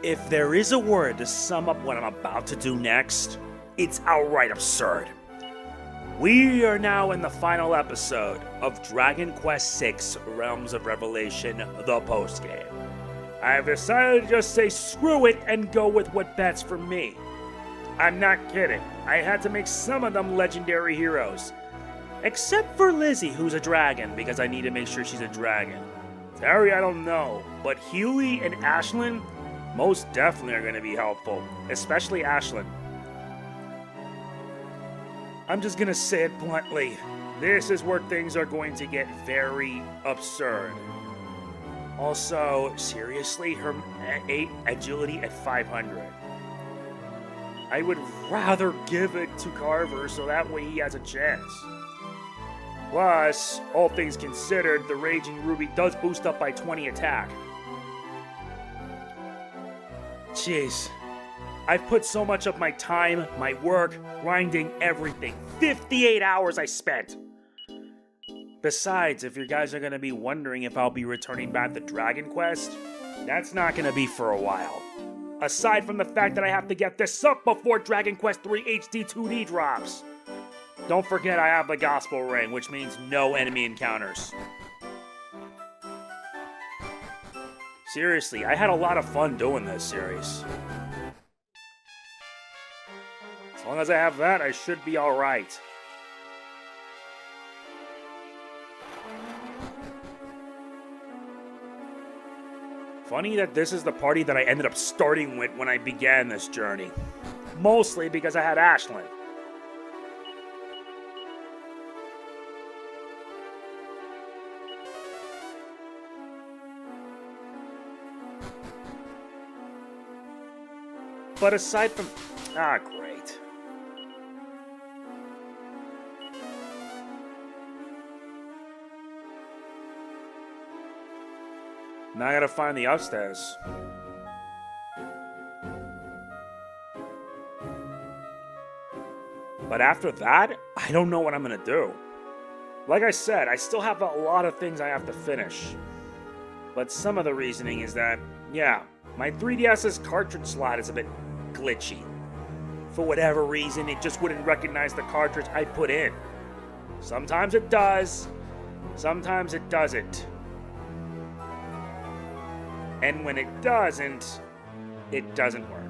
If there is a word to sum up what I'm about to do next, it's outright absurd. We are now in the final episode of Dragon Quest VI Realms of Revelation, the postgame. I have decided to just say screw it and go with what bets for me. I'm not kidding, I had to make some of them legendary heroes. Except for Lizzie, who's a dragon, because I need to make sure she's a dragon. Terry, I don't know, but Healie and Ashlynn most definitely are going to be helpful, especially Ashlynn. I'm just going to say it bluntly, this is where things are going to get very absurd. Also, seriously, her agility at 500. I would rather give it to Carver so that way he has a chance. Plus, all things considered, the Raging Ruby does boost up by 20 attack. Jeez, I've put so much of my time, my work, grinding, everything. 58 hours I spent! Besides, if you guys are going to be wondering if I'll be returning back to Dragon Quest, that's not going to be for a while. Aside from the fact that I have to get this up before Dragon Quest III HD 2D drops. Don't forget I have the Gospel Ring, which means no enemy encounters. Seriously, I had a lot of fun doing this series. As long as I have that, I should be alright. Funny that this is the party that I ended up starting with when I began this journey. Mostly because I had Ashlynn. But aside from... great. Now I gotta find the upstairs. But after that, I don't know what I'm gonna do. Like I said, I still have a lot of things I have to finish. But some of the reasoning is that, yeah, my 3DS's cartridge slot is a bit glitchy. For whatever reason, it just wouldn't recognize the cartridge I put in. Sometimes it does, sometimes it doesn't. And when it doesn't work.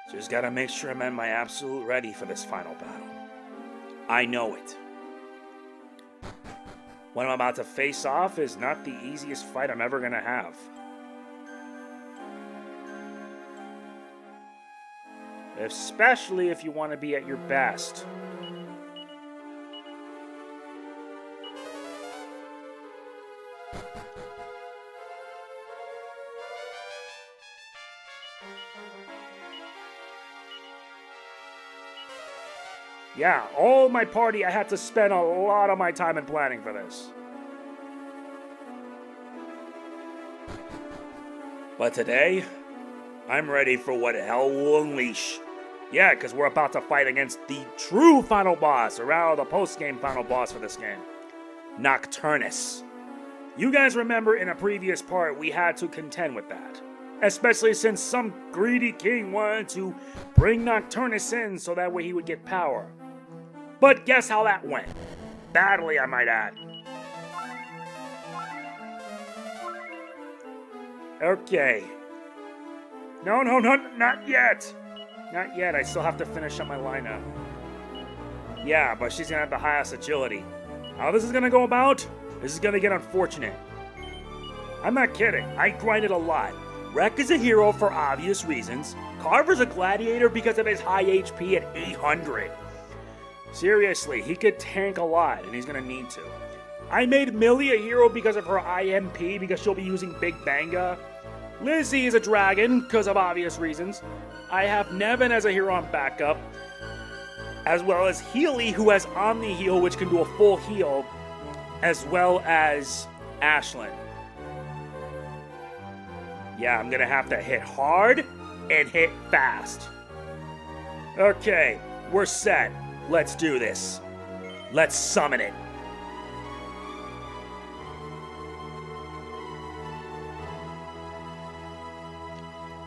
Just gotta make sure I'm at my absolute ready for this final battle. I know it. What I'm about to face off is not the easiest fight I'm ever gonna have. Especially if you want to be at your best. Yeah, all my party, I had to spend a lot of my time in planning for this. But today, I'm ready for what hell will unleash. Yeah, because we're about to fight against the true final boss, or rather the post-game final boss for this game. Nokturnus. You guys remember in a previous part, we had to contend with that. Especially since some greedy king wanted to bring Nokturnus in so that way he would get power. But guess how that went? Badly, I might add. Okay. No, not yet. Not yet, I still have to finish up my lineup. Yeah, but she's gonna have the highest agility. How this is gonna go about? This is gonna get unfortunate. I'm not kidding, I grinded a lot. Rek is a hero for obvious reasons. Carver's a gladiator because of his high HP at 800. Seriously, he could tank a lot, and he's gonna need to. I made Millie a hero because of her IMP, because she'll be using Big Banga. Lizzie is a dragon, because of obvious reasons. I have Nevin as a hero on backup, as well as Healie, who has Omniheal, which can do a full heal, as well as Ashlynn. Yeah, I'm gonna have to hit hard and hit fast. Okay, we're set. Let's do this. Let's summon it.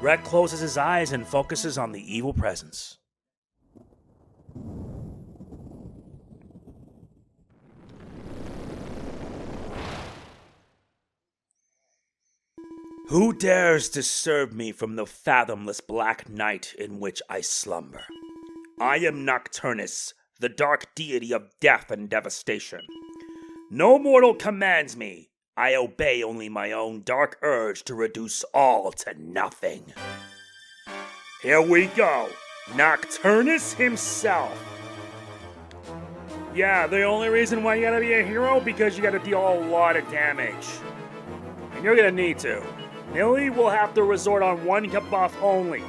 Red closes his eyes and focuses on the evil presence. Who dares disturb me from the fathomless black night in which I slumber? I am Nokturnus, the dark deity of death and devastation. No mortal commands me. I obey only my own dark urge to reduce all to nothing. Here we go. Nokturnus himself. Yeah, the only reason why you gotta be a hero because you gotta deal a lot of damage. And you're gonna need to. Healie will have to resort on one Kabuff only.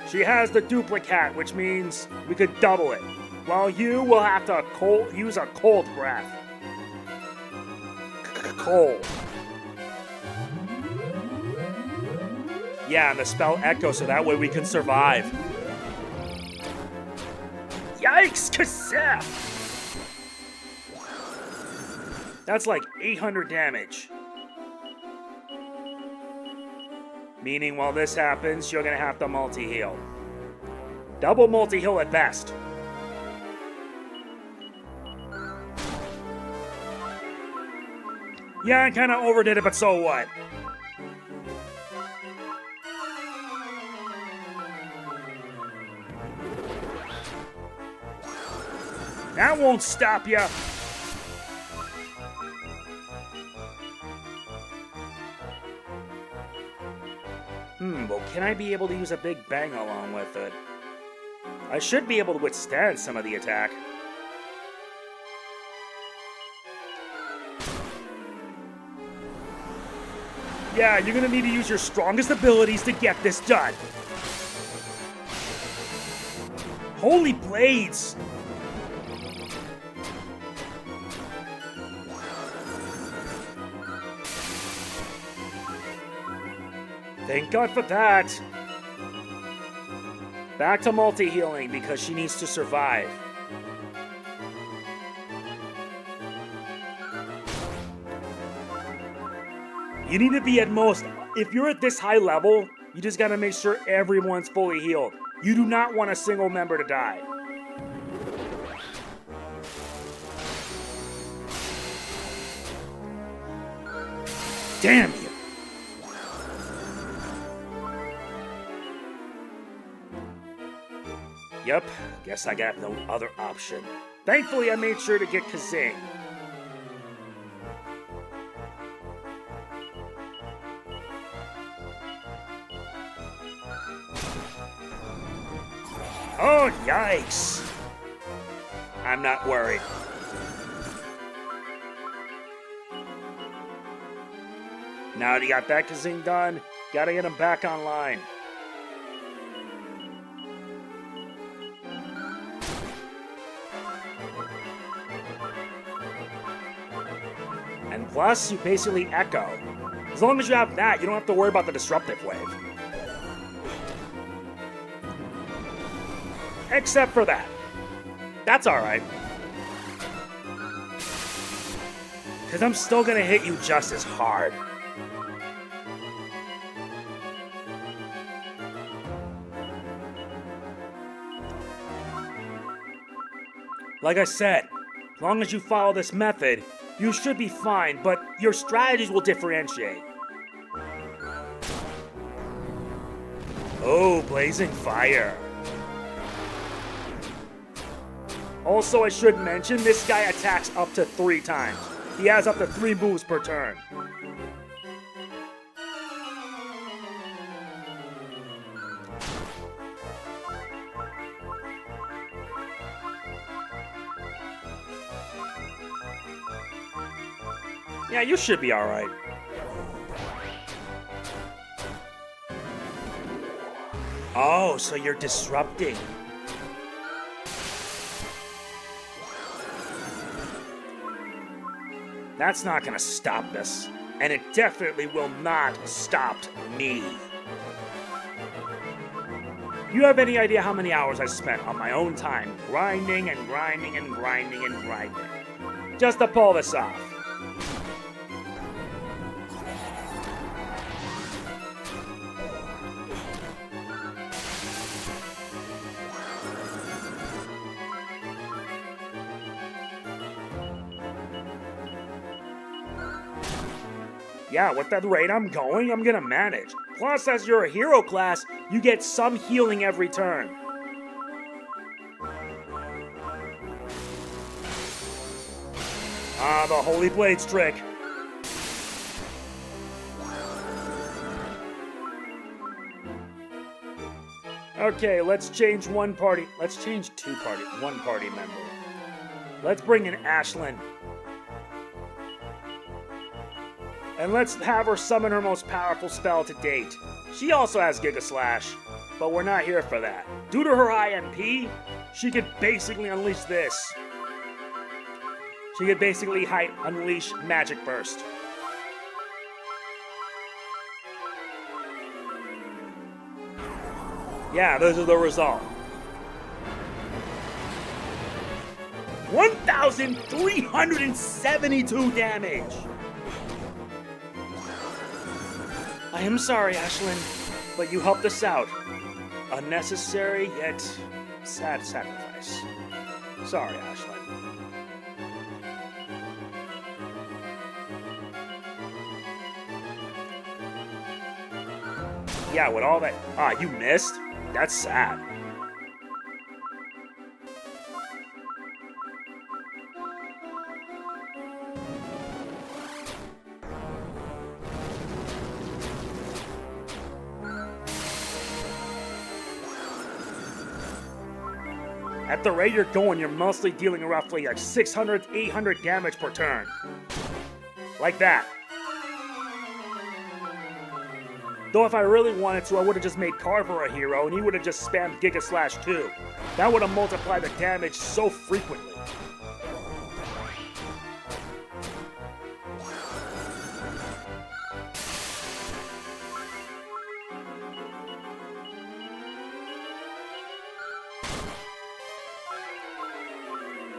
She has the Duplic Hat, which means we could double it. While you will have to use a cold breath. Cold. Yeah, and the spell Echo so that way we can survive. Yikes, Kabuff! That's like 800 damage. Meaning while this happens, you're gonna have to multi-heal. Double multi-heal at best. Yeah, I kinda overdid it, but so what? That won't stop ya. Well, can I be able to use a Big Banga along with it? I should be able to withstand some of the attack. Yeah, you're gonna need to use your strongest abilities to get this done. Holy blades! Thank God for that. Back to multi-healing because she needs to survive. You need to be at most, if you're at this high level, you just gotta make sure everyone's fully healed. You do not want a single member to die. Damn you. Yep, guess I got no other option. Thankfully, I made sure to get Kazing. Oh, yikes! I'm not worried. Now that you got that Kazing done, gotta get him back online. And plus, you basically echo. As long as you have that, you don't have to worry about the disruptive wave. Except for that. That's alright. Because I'm still gonna hit you just as hard. Like I said, as long as you follow this method, you should be fine, but your strategies will differentiate. Oh, blazing fire. Also, I should mention, this guy attacks up to 3 times. He has up to 3 moves per turn. Yeah, you should be alright. Oh, so you're disrupting. That's not gonna stop this. And it definitely will not stop me. You have any idea how many hours I spent on my own time grinding and grinding and grinding and grinding just to pull this off? Yeah, with that rate I'm going, I'm gonna manage. Plus, as you're a hero class, you get some healing every turn. Ah, the Holy Blades trick. Okay, let's change one party. Let's change one party member. Let's bring in Ashlynn. And let's have her summon her most powerful spell to date. She also has Giga Slash, but we're not here for that. Due to her high MP, she could basically unleash this. She could basically unleash Magic Burst. Yeah, those are the result. 1,372 damage! I am sorry, Ashlynn, but you helped us out. Unnecessary yet sad sacrifice. Sorry, Ashlynn. Yeah, with all that... Ah, you missed? That's sad. At the rate you're going, you're mostly dealing roughly like 600 to 800 damage per turn. Like that. Though if I really wanted to, I would have just made Carver a hero and he would have just spammed Giga Slash too. That would have multiplied the damage so frequently.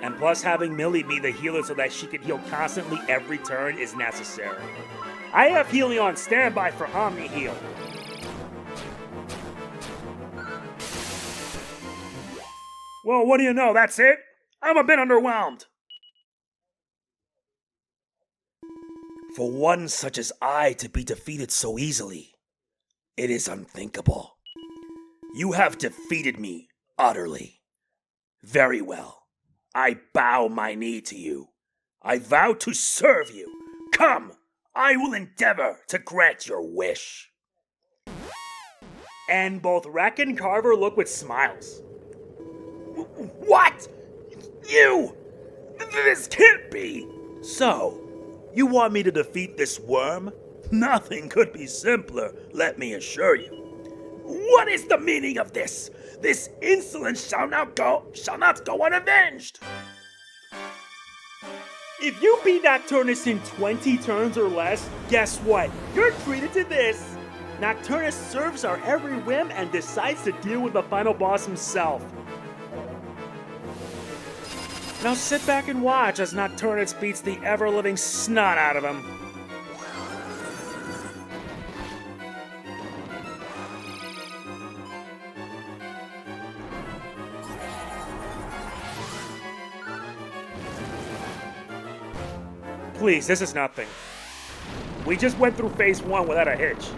And plus having Millie be the healer so that she can heal constantly every turn is necessary. I have Healie on standby for Omniheal. Well, what do you know, that's it? I'm a bit underwhelmed. For one such as I to be defeated so easily, it is unthinkable. You have defeated me utterly. Very well. I bow my knee to you. I vow to serve you. Come, I will endeavor to grant your wish. And both Rek and Carver look with smiles. What? You? This can't be. So, you want me to defeat this worm? Nothing could be simpler, let me assure you. What is the meaning of this? This insolence shall not go unavenged. If you beat Nokturnus in 20 turns or less, guess what? You're treated to this. Nokturnus serves our every whim and decides to deal with the final boss himself. Now sit back and watch as Nokturnus beats the ever-living snot out of him. Please, this is nothing. We just went through phase 1 without a hitch.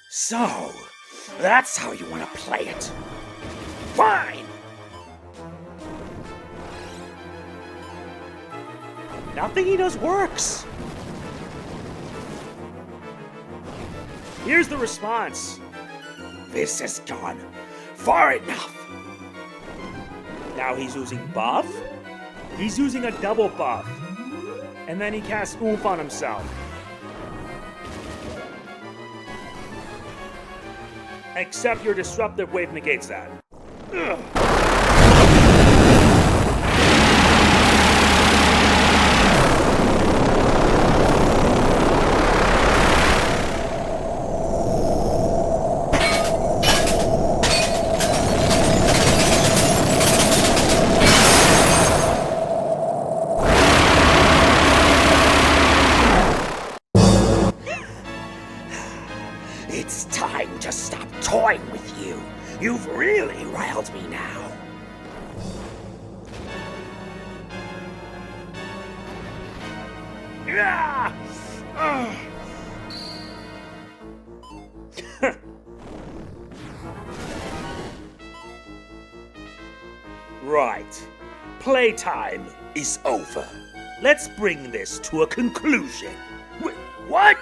So, that's how you want to play it. Fine! Nothing he does works. Here's the response. This has gone far enough. Now he's using buff. He's using a double buff. And then he casts Oomph on himself. Except your disruptive wave negates that. Ugh. It's time to stop toying with you. You've really riled me now. Right. Playtime is over. Let's bring this to a conclusion. Wait, what?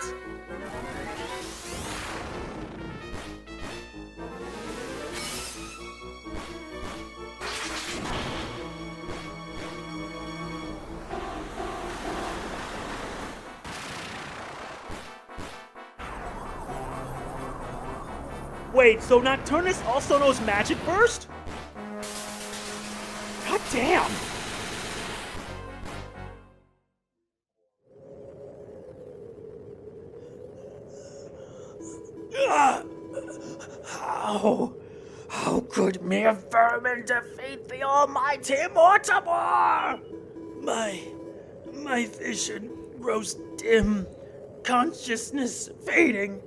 Wait, so Nokturnus also knows Magic Burst? God damn! How could mere vermin defeat the almighty Mortimer? My vision grows dim, consciousness fading,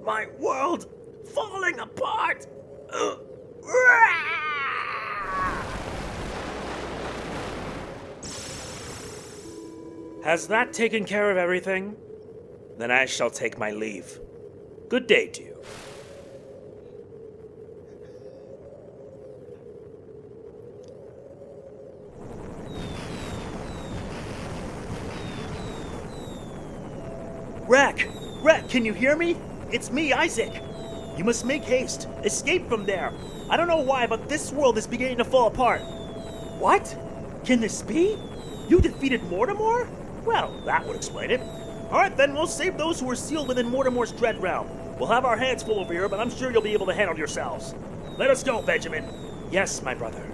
my world falling apart. Has that taken care of everything? Then I shall take my leave. Good day to you. Rek, can you hear me? It's me, Isaac. You must make haste. Escape from there. I don't know why, but this world is beginning to fall apart. What? Can this be? You defeated Mortimer? Well, that would explain it. Alright then, we'll save those who are sealed within Mortimer's dread realm. We'll have our hands full over here, but I'm sure you'll be able to handle yourselves. Let us go, Benjamin. Yes, my brother.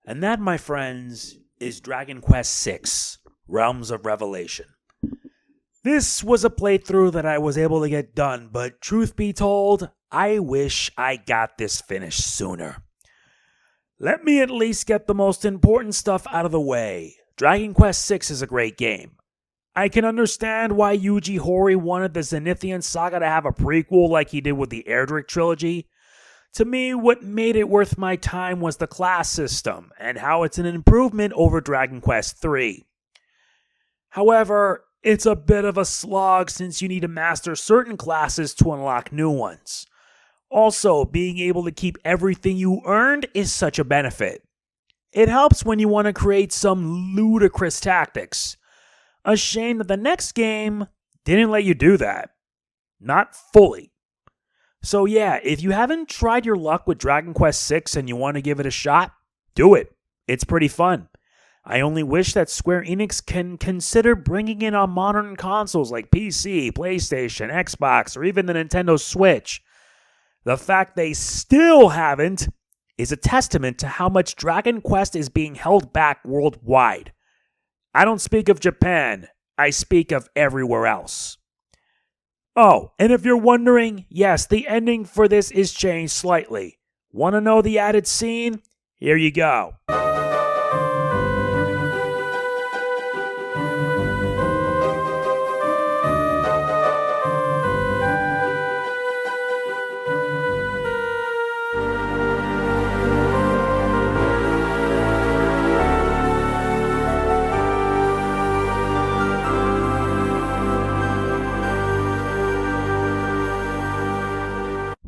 And that, my friends, is Dragon Quest VI, Realms of Revelation. This was a playthrough that I was able to get done, but truth be told, I wish I got this finished sooner. Let me at least get the most important stuff out of the way. Dragon Quest VI is a great game. I can understand why Yuji Horii wanted the Zenithian saga to have a prequel like he did with the Erdrick trilogy. To me, what made it worth my time was the class system, and how it's an improvement over Dragon Quest III. However, it's a bit of a slog since you need to master certain classes to unlock new ones. Also, being able to keep everything you earned is such a benefit. It helps when you want to create some ludicrous tactics. A shame that the next game didn't let you do that. Not fully. So yeah, if you haven't tried your luck with Dragon Quest VI and you want to give it a shot, do it. It's pretty fun. I only wish that Square Enix can consider bringing it on modern consoles like PC, PlayStation, Xbox, or even the Nintendo Switch. The fact they still haven't is a testament to how much Dragon Quest is being held back worldwide. I don't speak of Japan, I speak of everywhere else. Oh, and if you're wondering, yes, the ending for this is changed slightly. Want to know the added scene? Here you go.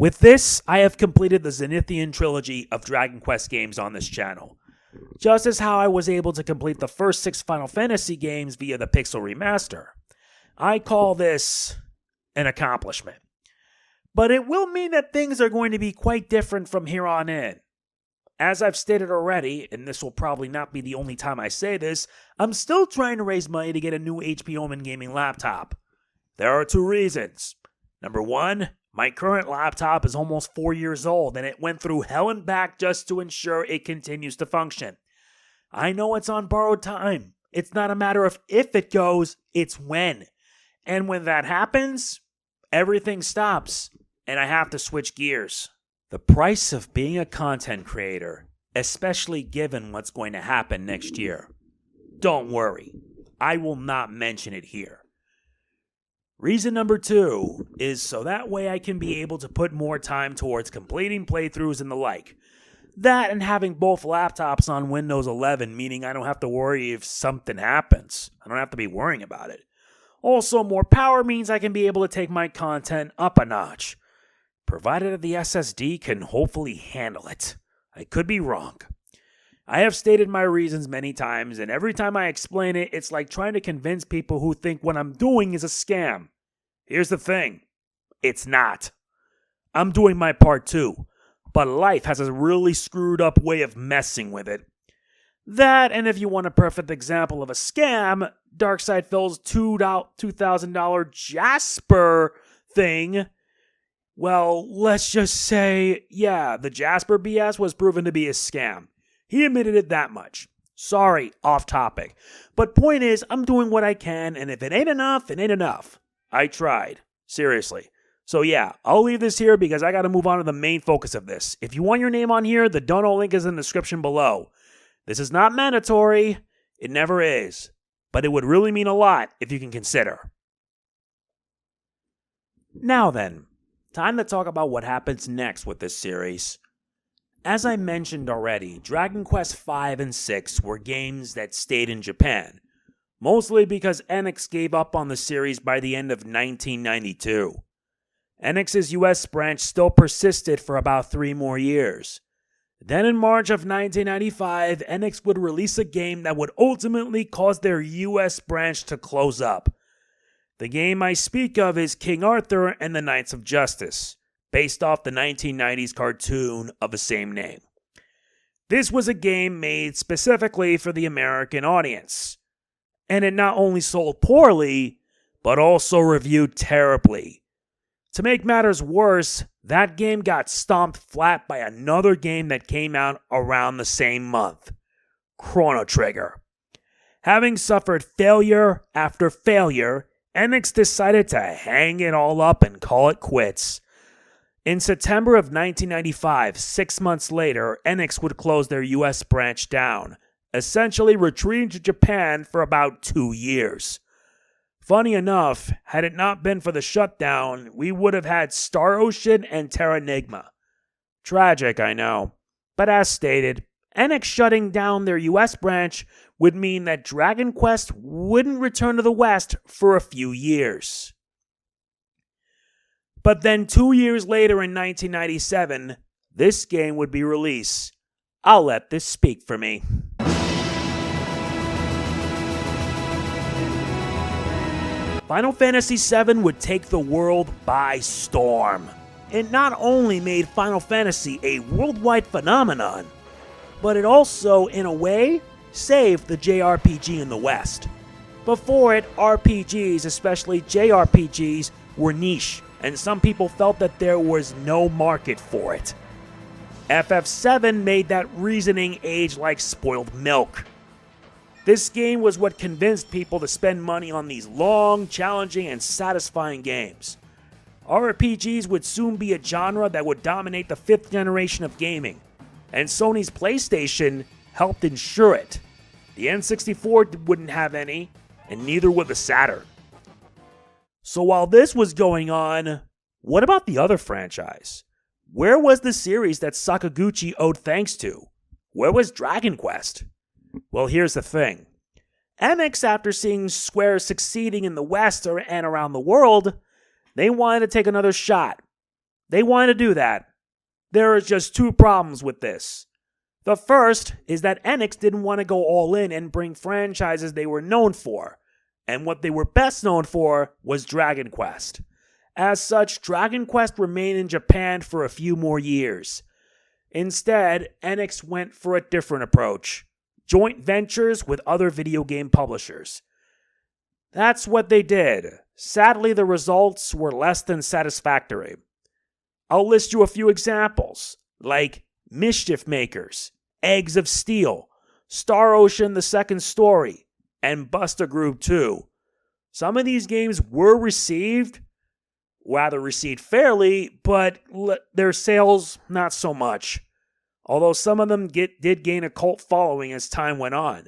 With this, I have completed the Zenithian trilogy of Dragon Quest games on this channel. Just as how I was able to complete the first 6 Final Fantasy games via the Pixel Remaster. I call this an accomplishment. But it will mean that things are going to be quite different from here on in. As I've stated already, and this will probably not be the only time I say this, I'm still trying to raise money to get a new HP Omen gaming laptop. There are 2 reasons. Number 1, my current laptop is almost 4 years old and it went through hell and back just to ensure it continues to function. I know it's on borrowed time. It's not a matter of if it goes, it's when. And when that happens, everything stops and I have to switch gears. The price of being a content creator, especially given what's going to happen next year. Don't worry, I will not mention it here. Reason number 2 is so that way I can be able to put more time towards completing playthroughs and the like. That and having both laptops on Windows 11, meaning I don't have to worry if something happens. I don't have to be worrying about it. Also, more power means I can be able to take my content up a notch. Provided that the SSD can hopefully handle it. I could be wrong. I have stated my reasons many times, and every time I explain it, it's like trying to convince people who think what I'm doing is a scam. Here's the thing. It's not. I'm doing my part too, but life has a really screwed up way of messing with it. That, and if you want a perfect example of a scam, Darkside Phil's $2,000 Jasper thing. Well, let's just say, yeah, the Jasper BS was proven to be a scam. He admitted it that much. Sorry, off topic. But point is, I'm doing what I can, and if it ain't enough, it ain't enough. I tried. Seriously. So yeah, I'll leave this here because I gotta move on to the main focus of this. If you want your name on here, the Dono link is in the description below. This is not mandatory. It never is. But it would really mean a lot if you can consider. Now then, time to talk about what happens next with this series. As I mentioned already, Dragon Quest V and VI were games that stayed in Japan, mostly because Enix gave up on the series by the end of 1992. Enix's US branch still persisted for about 3 more years. Then in March of 1995, Enix would release a game that would ultimately cause their US branch to close up. The game I speak of is King Arthur and the Knights of Justice, based off the 1990s cartoon of the same name. This was a game made specifically for the American audience, and it not only sold poorly, but also reviewed terribly. To make matters worse, that game got stomped flat by another game that came out around the same month, Chrono Trigger. Having suffered failure after failure, Enix decided to hang it all up and call it quits. In September of 1995, 6 months later, Enix would close their US branch down, essentially retreating to Japan for about 2 years. Funny enough, had it not been for the shutdown, we would have had Star Ocean and Terranigma. Tragic, I know. But as stated, Enix shutting down their US branch would mean that Dragon Quest wouldn't return to the West for a few years. But then 2 years later in 1997, this game would be released. I'll let this speak for me. Final Fantasy VII would take the world by storm. It not only made Final Fantasy a worldwide phenomenon, but it also, in a way, saved the JRPG in the West. Before it, RPGs, especially JRPGs, were niche, and some people felt that there was no market for it. FF7 made that reasoning age like spoiled milk. This game was what convinced people to spend money on these long, challenging, and satisfying games. RPGs would soon be a genre that would dominate the 5th generation of gaming, and Sony's PlayStation helped ensure it. The N64 wouldn't have any, and neither would the Saturn. So while this was going on, what about the other franchise? Where was the series that Sakaguchi owed thanks to? Where was Dragon Quest? Well, here's the thing. Enix, after seeing Square succeeding in the West and around the world, they wanted to take another shot. They want to do that. There are just two problems with this. The first is that Enix didn't want to go all in and bring franchises they were known for, and what they were best known for was Dragon Quest. As such, Dragon Quest remained in Japan for a few more years. Instead, Enix went for a different approach: joint ventures with other video game publishers. That's what they did. Sadly, the results were less than satisfactory. I'll list you a few examples, like Mischief Makers, Eggs of Steel, Star Ocean The Second Story, and Buster Group 2. Some of these games were received fairly, but their sales not so much. Although some of them did gain a cult following as time went on.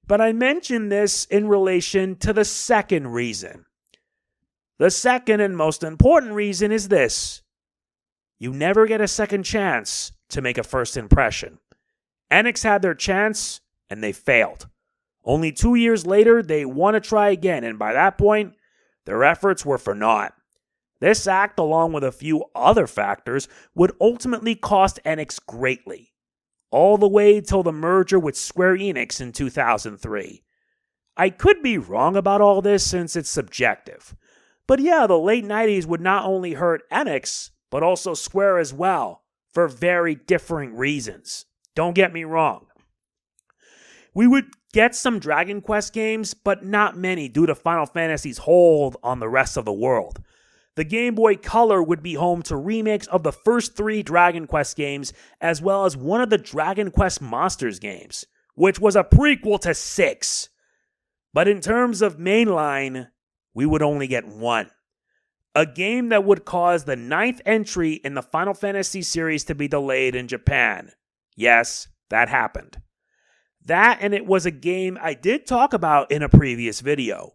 But I mention this in relation to the second reason. The second and most important reason is this: you never get a second chance to make a first impression. Enix had their chance, and they failed. Only 2 years later, they want to try again, and by that point, their efforts were for naught. This act, along with a few other factors, would ultimately cost Enix greatly, all the way till the merger with Square Enix in 2003. I could be wrong about all this since it's subjective. But yeah, the late 90s would not only hurt Enix, but also Square as well, for very differing reasons. Don't get me wrong. We would get some Dragon Quest games, but not many due to Final Fantasy's hold on the rest of the world. The Game Boy Color would be home to remakes of the first 3 Dragon Quest games, as well as one of the Dragon Quest Monsters games, which was a prequel to 6. But in terms of mainline, we would only get one. A game that would cause the 9th entry in the Final Fantasy series to be delayed in Japan. Yes, that happened. That, and it was a game I did talk about in a previous video.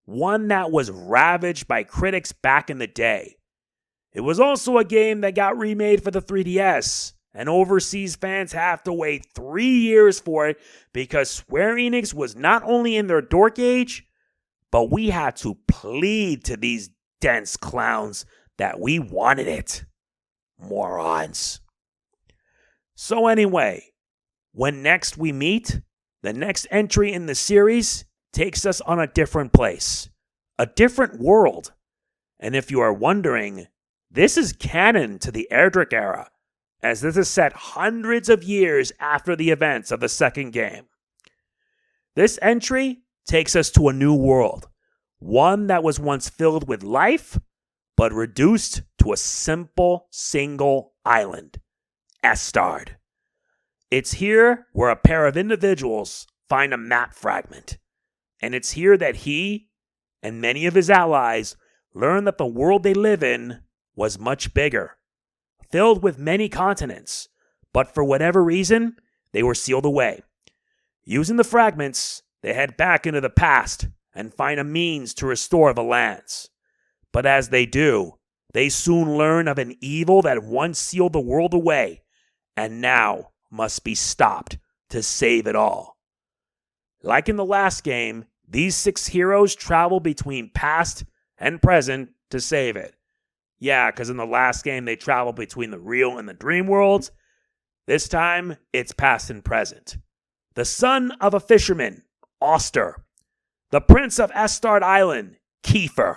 One that was ravaged by critics back in the day. It was also a game that got remade for the 3DS, and overseas fans have to wait 3 years for it because Square Enix was not only in their dork age, but we had to plead to these dense clowns that we wanted it. Morons. So anyway, when next we meet, the next entry in the series takes us on a different place, a different world. And if you are wondering, this is canon to the HDNDraxirch era, as this is set hundreds of years after the events of the second game. This entry takes us to a new world, one that was once filled with life, but reduced to a simple single island, Estard. It's here where a pair of individuals find a map fragment. And it's here that he and many of his allies learn that the world they live in was much bigger, filled with many continents, but for whatever reason, they were sealed away. Using the fragments, they head back into the past and find a means to restore the lands. But as they do, they soon learn of an evil that once sealed the world away and now must be stopped to save it all. Like in the last game, these 6 heroes travel between past and present to save it. Yeah, because in the last game they travel between the real and the dream worlds. This time, it's past and present. The son of a fisherman, Auster. The prince of Estard Island, Kiefer.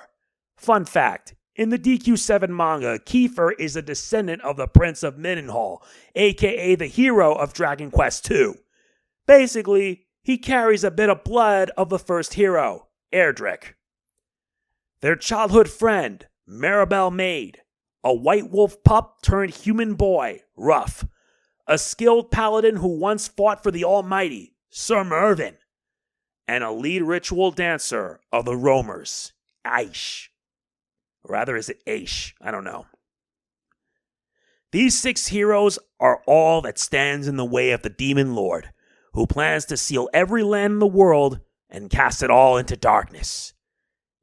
Fun fact, in the DQ7 manga, Kiefer is a descendant of the Prince of Mendenhall, aka the hero of Dragon Quest II. Basically, he carries a bit of blood of the first hero, HDNDraxirch. Their childhood friend, Maribel Maid, a white wolf pup turned human boy, Ruff, a skilled paladin who once fought for the almighty, Sir Mervyn, and a lead ritual dancer of the Roamers, Aish. Or rather, is it Aish? I don't know. These 6 heroes are all that stands in the way of the Demon Lord, who plans to seal every land in the world and cast it all into darkness.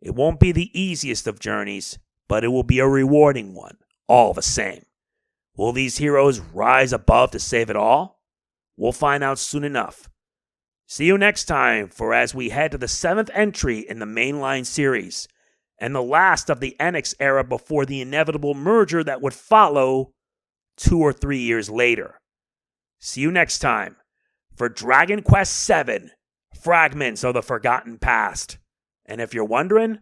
It won't be the easiest of journeys, but it will be a rewarding one, all the same. Will these heroes rise above to save it all? We'll find out soon enough. See you next time for as we head to the 7th entry in the mainline series, and the last of the NX era before the inevitable merger that would follow 2 or 3 years later. See you next time for Dragon Quest VII, Fragments of the Forgotten Past. And if you're wondering,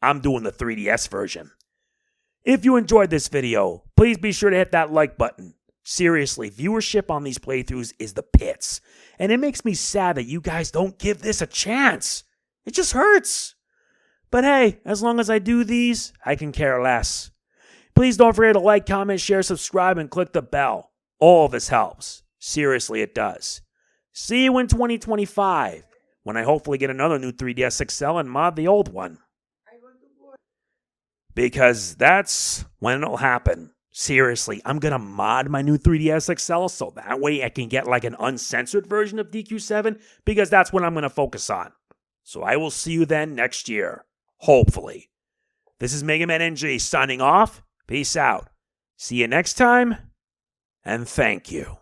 I'm doing the 3DS version. If you enjoyed this video, please be sure to hit that like button. Seriously, viewership on these playthroughs is the pits, and it makes me sad that you guys don't give this a chance. It just hurts. But hey, as long as I do these, I can care less. Please don't forget to like, comment, share, subscribe, and click the bell. All of this helps. Seriously, it does. See you in 2025, when I hopefully get another new 3DS XL and mod the old one. Because that's when it'll happen. Seriously, I'm going to mod my new 3DS XL so that way I can get like an uncensored version of DQ7, because that's what I'm going to focus on. So I will see you then next year. Hopefully. This is MegamanNG signing off. Peace out. See you next time, and thank you.